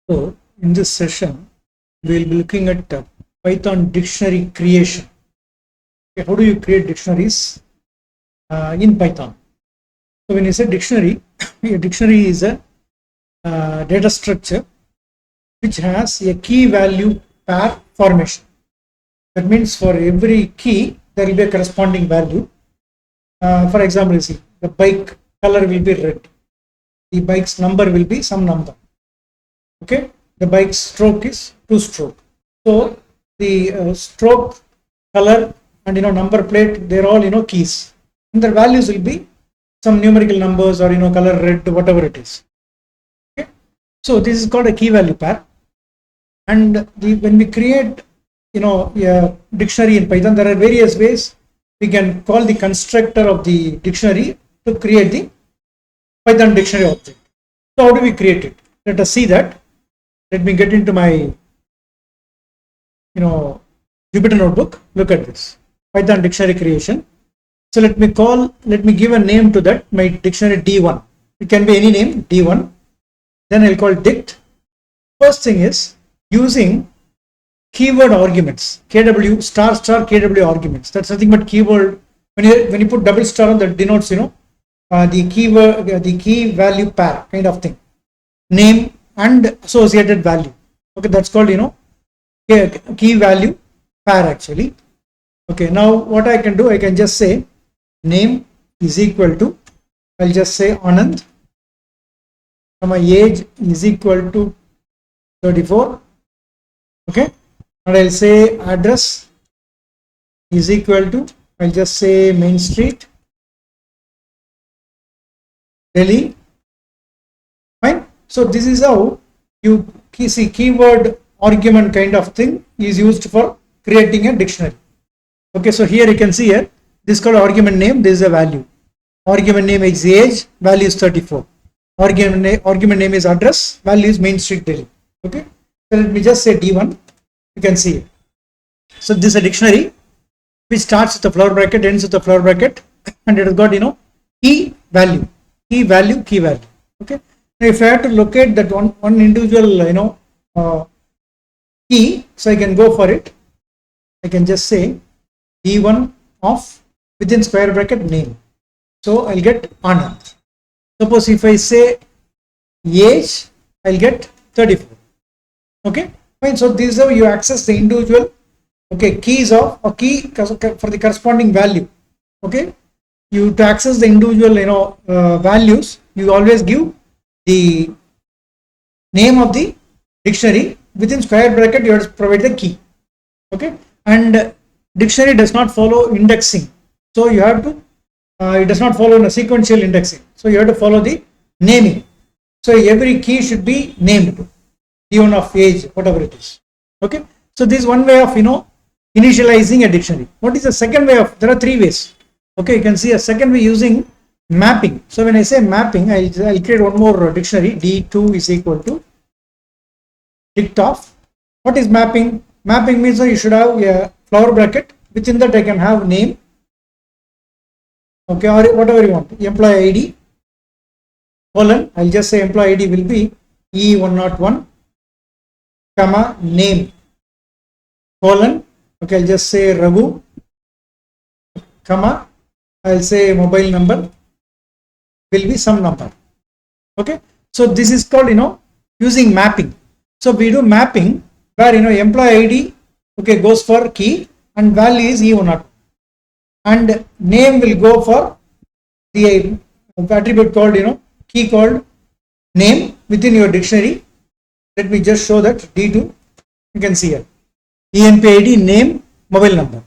So in this session, we will be looking at Python dictionary creation. Okay, how do you create dictionaries in Python? So when you say dictionary, a dictionary is a data structure which has a key value pair formation. That means for every key, there will be a corresponding value. For example, you see the bike color will be red. The bike's number will be some number. Okay, the bike's stroke is 2-stroke. So the stroke, color, and number plate, they're all keys, and their values will be some numerical numbers or color red, whatever it is. Okay, so this is called a key value pair. And when we create a dictionary in Python, there are various ways we can call the constructor of the dictionary to create the Python dictionary object. So how do we create it? Let us see that. Let me get into my Jupyter notebook. Look at this Python dictionary creation. So let me give a name to that, my dictionary D1. It can be any name, D1. Then I'll call dict. First thing is using keyword arguments, KW star KW arguments. That's nothing but keyword. When you put double star on, that denotes the keyword, the key value pair kind of thing. Name and associated value. Okay, that's called key value pair actually. Okay, now what I can do, I can just say name is equal to, I'll just say Anand, my age is equal to 34. Okay, and I'll say address is equal to, I'll just say Main Street, Delhi. Fine. So this is how you see keyword argument kind of thing is used for creating a dictionary. Okay, so here you can see here, this is called argument name, this is a value. Argument name is age, value is 34. Argument name is address, value is Main Street, Delhi. Okay, so let me just say D1, you can see it. So this is a dictionary which starts with a flower bracket, ends with a flower bracket, and it has got key value. Okay, now if I have to locate that one individual key, so I can go for it. I can just say D1 of within square bracket name. So I'll get Anand. Suppose if I say age, I'll get 34. Okay, fine. So this is how you access the individual keys of a key for the corresponding value. Okay, to access the individual values, you always give the name of the dictionary within square bracket. You have to provide the key. Okay, and dictionary does not follow indexing, so you have to it does not follow in a sequential indexing, so you have to follow the naming. So every key should be named, D1 of age, whatever it is. Okay, so this is one way of initializing a dictionary. What is the second way of? There are three ways. Okay, you can see a second way using mapping. So when I say mapping, I'll create one more dictionary. D2 is equal to dict of. What is mapping? Mapping means you should have a flower bracket. Within that I can have name. Okay, or whatever you want. Employee ID, colon, I'll just say employee ID will be E101, comma, name, colon, okay, I'll just say Raghu, comma, I'll say mobile number will be some number. Okay, so this is called using mapping. So we do mapping where employee ID goes for key and value is E101, and name will go for the attribute called key called name within your dictionary. Let me just show that D2, you can see here ENPID, name, mobile number.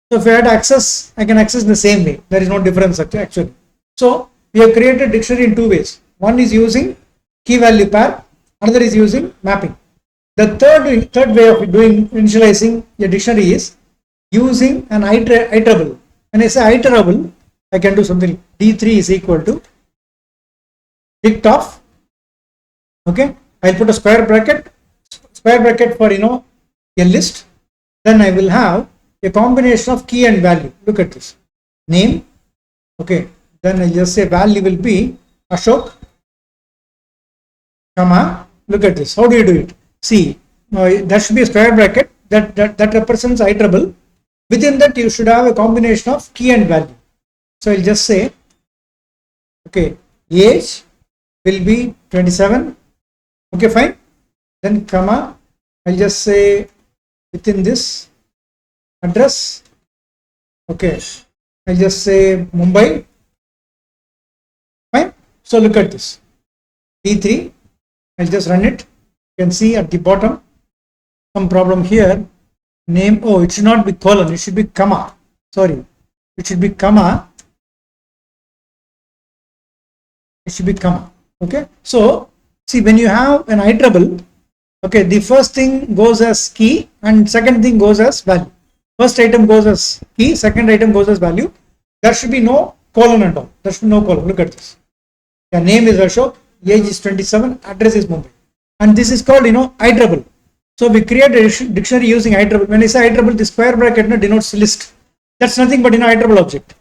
So if I had access, I can access the same way. There is no difference actually. So we have created dictionary in two ways. One is using key value pair, another is using mapping. The third way of doing initializing a dictionary is using an iterable. When I say iterable, I can do something. D3 is equal to dict of. Okay, I'll put a square bracket for a list. Then I will have a combination of key and value. Look at this name. Okay, then I just say value will be Ashok, comma, look at this. How do you do it? See, there should be a square bracket that represents I triple. Within that, you should have a combination of key and value. So I'll just say, okay, age will be 27. Okay, fine. Then comma, I'll just say within this address. Okay, I'll just say Mumbai. Fine. So look at this. D3. I'll just run it. You can see at the bottom some problem here. Name. Oh, it should not be colon. It should be comma. Sorry. It should be comma. It should be comma. Okay. So see, when you have an I triple, okay, the first thing goes as key and second thing goes as value. First item goes as key, second item goes as value. There should be no colon at all. There should be no colon. Look at this. The name is Ashok, age is 27, address is Mumbai. And this is called, I triple. So we create a dictionary using I triple. When I say I triple, the square bracket denotes list. That's nothing but I triple object.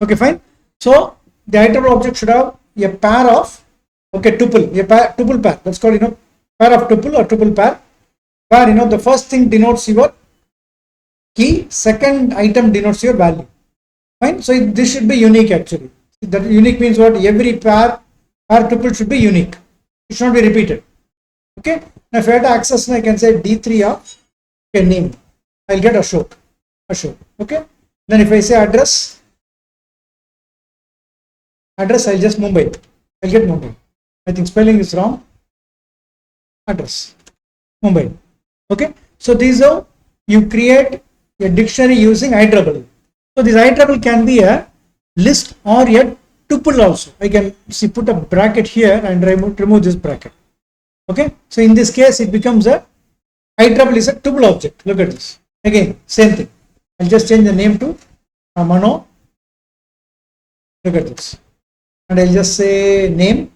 Okay, fine. So the I triple object should have a pair of, okay, tuple, tuple pair. That's called, pair of tuple or tuple pair. Where, the first thing denotes your key, second item denotes your value. Fine. So this should be unique actually. That unique means what? Every pair tuple should be unique. It should not be repeated. Okay. Now if I have to access, I can say D3 of name. I'll get Ashok. Okay. Then if I say address, I'll just Mumbai. I'll get Mumbai. I think spelling is wrong. Address Mumbai. Okay. So these are, you create a dictionary using I triple. So this I triple can be a list or a tuple also. I can see put a bracket here and remove this bracket. Okay. So in this case, it becomes a I triple is a tuple object. Look at this. Again, same thing. I'll just change the name to Mano. Look at this. And I'll just say name.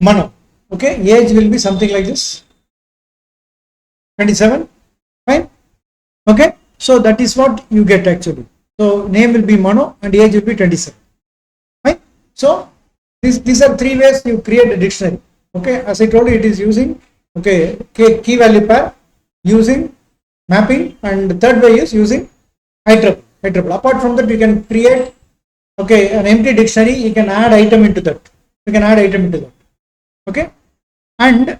Mano. Okay. Age will be something like this. 27. Fine. Okay. So that is what you get actually. So name will be Mano and age will be 27. Right? So these are three ways you create a dictionary. Okay. As I told you, it is using, okay, key value pair, using mapping, and the third way is using I triple. Apart from that, you can create, okay, an empty dictionary. You can add item into that. Okay. And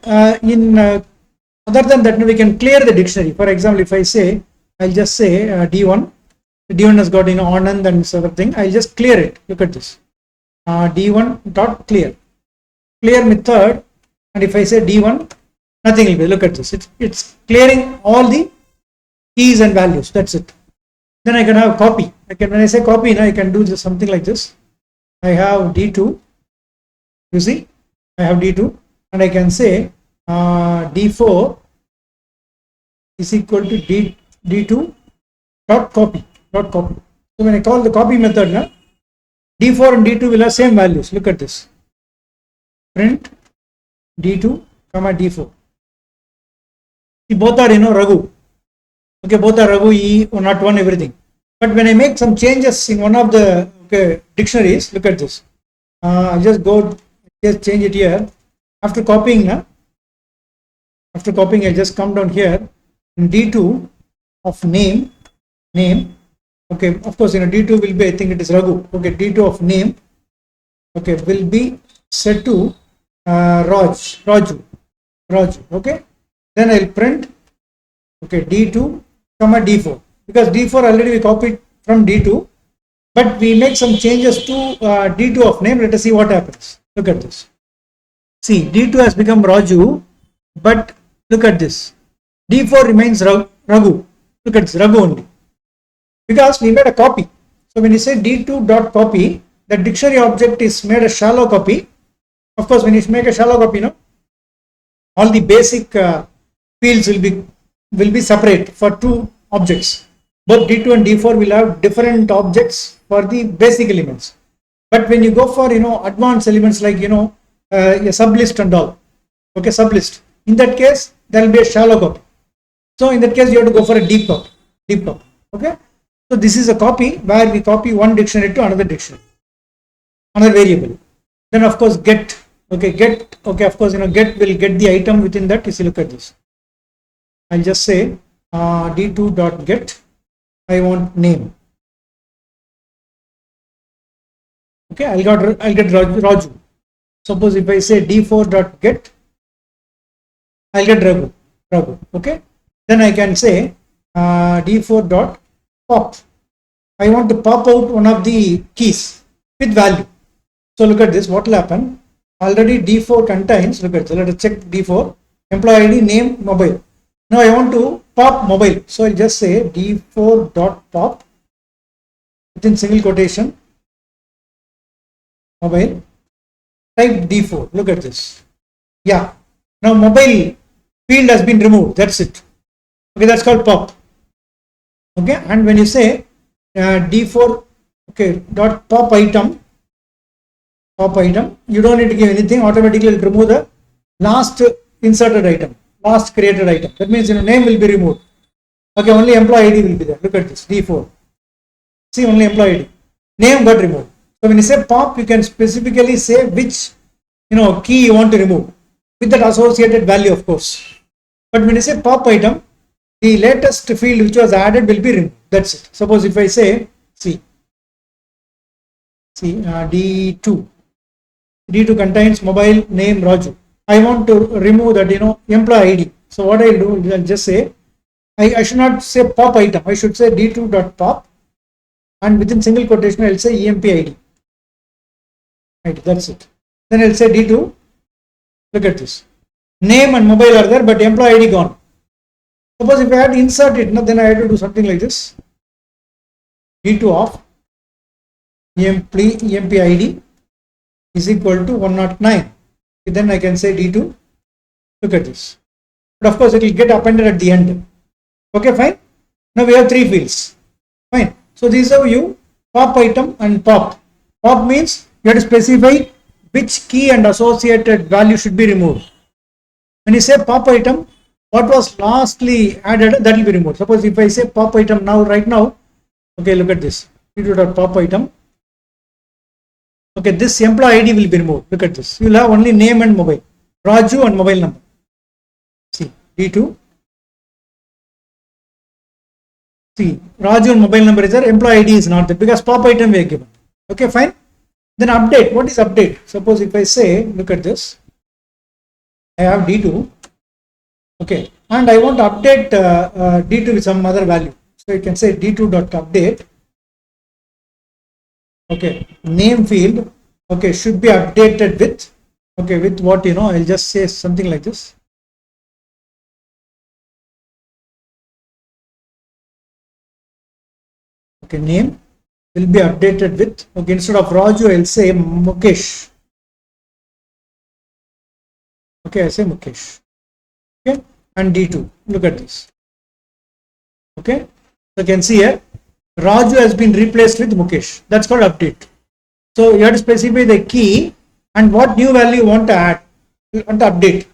other than that, we can clear the dictionary. For example, if I say, I'll just say D1. D1 has got Anand and sort of thing. I'll just clear it. Look at this. D1 dot clear. Clear method. And if I say D1, nothing will be. Look at this. It's clearing all the keys and values. That's it. Then I can have copy. When I say copy, I can do something like this. I have D2. You see, I have D2, and I can say D4 is equal to D2 dot copy. So when I call the copy method, D4 and D2 will have same values. Look at this. Print D2 comma D4. See, both are Raghu. Okay, both are Raghu, E, not one, everything. But when I make some changes in one of the dictionaries, look at this. I'll just change it here. After copying, I just come down here in D2 of name. Okay, of course, D2 will be, I think it is Raghu. Okay, D2 of name, okay, will be set to Raju. Okay, then I'll print, okay, D2 comma D4, because D4 already we copied from D2, but we make some changes to D2 of name. Let us see what happens. Look at this. See, D2 has become Raju, but look at this. D4 remains Raghu. Look at this, Raghu only, because we made a copy. So when you say D2 dot copy, the dictionary object is made a shallow copy. Of course, when you make a shallow copy, all the basic fields will be separate for two objects. Both D2 and D4 will have different objects for the basic elements. But when you go for advanced elements like a sublist and all, okay, sublist, in that case there will be a shallow copy. So in that case you have to go for a deep copy. Okay. So this is a copy where we copy one dictionary to another dictionary. another variable. Then of course get, okay, of course, get will get the item within that. If you look at this, I'll just say d2 dot get, I want name. Okay, I'll get Raju. Suppose if I say d4 dot get, I'll get Raghu. Okay, then I can say d4 dot pop. I want to pop out one of the keys with value. So look at this, what will happen? Already d4 contains, look at this, let us check d4, employee ID, name, mobile. Now I want to pop mobile. So I'll just say d4 dot pop within single quotation mobile, type d4. Look at this. Yeah. Now mobile field has been removed. That's it. Okay, that's called pop. Okay, and when you say d4, okay, dot pop item, you don't need to give anything. Automatically it will remove the last inserted item, last created item. That means name will be removed. Okay, only employee ID will be there. Look at this, d4. See, only employee ID. Name got removed. So when you say pop, you can specifically say which key you want to remove with that associated value, of course. But when you say pop item, the latest field which was added will be removed. That's it. Suppose if I say d2 contains mobile, name, Raju. I want to remove that employee ID. So what I'll do, I'll just say I should not say pop item. I should say d2 dot pop, and within single quotation I'll say emp ID. Right, that's it. Then I'll say d2. Look at this. Name and mobile are there, but employee ID gone. Suppose if I had to insert it, then I had to do something like this. d2 of emp ID is equal to 109. Then I can say d2. Look at this. But of course it will get appended at the end. Okay, fine. Now we have three fields. Fine. So these are you pop item and pop. Pop means you have to specify which key and associated value should be removed. When you say pop item, what was lastly added, that will be removed. Suppose if I say pop item now, right now, okay, look at this. Pop item. Okay, this employee ID will be removed. Look at this. You will have only name and mobile. Raju and mobile number. See, D2. See, Raju and mobile number is there. Employee ID is not there because pop item we are given. Okay, fine. Then update. What is update? Suppose if I say, look at this. I have D2. Okay, and I want to update D2 with some other value. So you can say D2.update. Okay, name field. Okay, should be updated with. Okay, with what I'll just say something like this. Okay, name will be updated with. Okay, instead of Raju, I'll say Mukesh. Okay, I say Mukesh. Okay, and D2. Look at this. Okay, so you can see here Raju has been replaced with Mukesh. That's called update. So you have to specify the key and what new value you want to add, you want to update.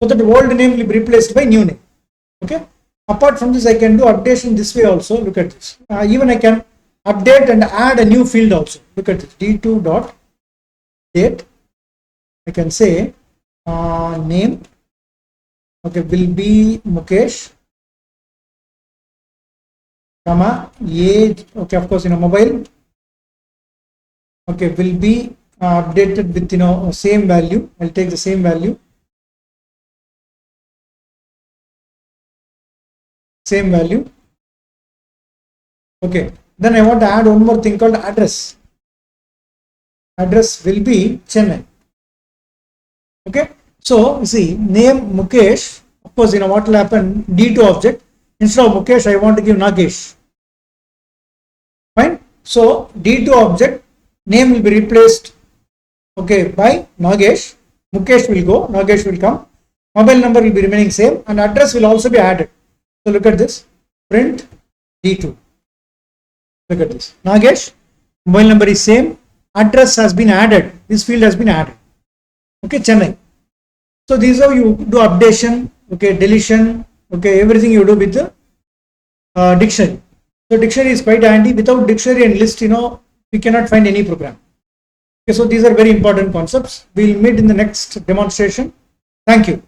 So that the old name will be replaced by new name. Okay. Apart from this, I can do updation this way also. Look at this. Even I can update and add a new field also. Look at this. D2 dot date. I can say name. Okay, will be Mukesh. Comma age. Okay, of course, mobile. Okay, will be updated with same value. I'll take the same value. Same value. Okay, then I want to add one more thing called address. Address will be Chennai. Okay, so you see name Mukesh. Of course, what will happen? D2 object. Instead of Mukesh, I want to give Nagesh. Fine. So D2 object name will be replaced. Okay, by Nagesh. Mukesh will go. Nagesh will come. Mobile number will be remaining same, and address will also be added. So look at this. Print D2. Look at this. Nagesh. Mobile number is same. Address has been added. This field has been added. Okay, Chennai. So these are you do updation. Okay, deletion. Okay, everything you do with the dictionary. So dictionary is quite handy. Without dictionary and list, we cannot find any program. Okay, so these are very important concepts. We'll meet in the next demonstration. Thank you.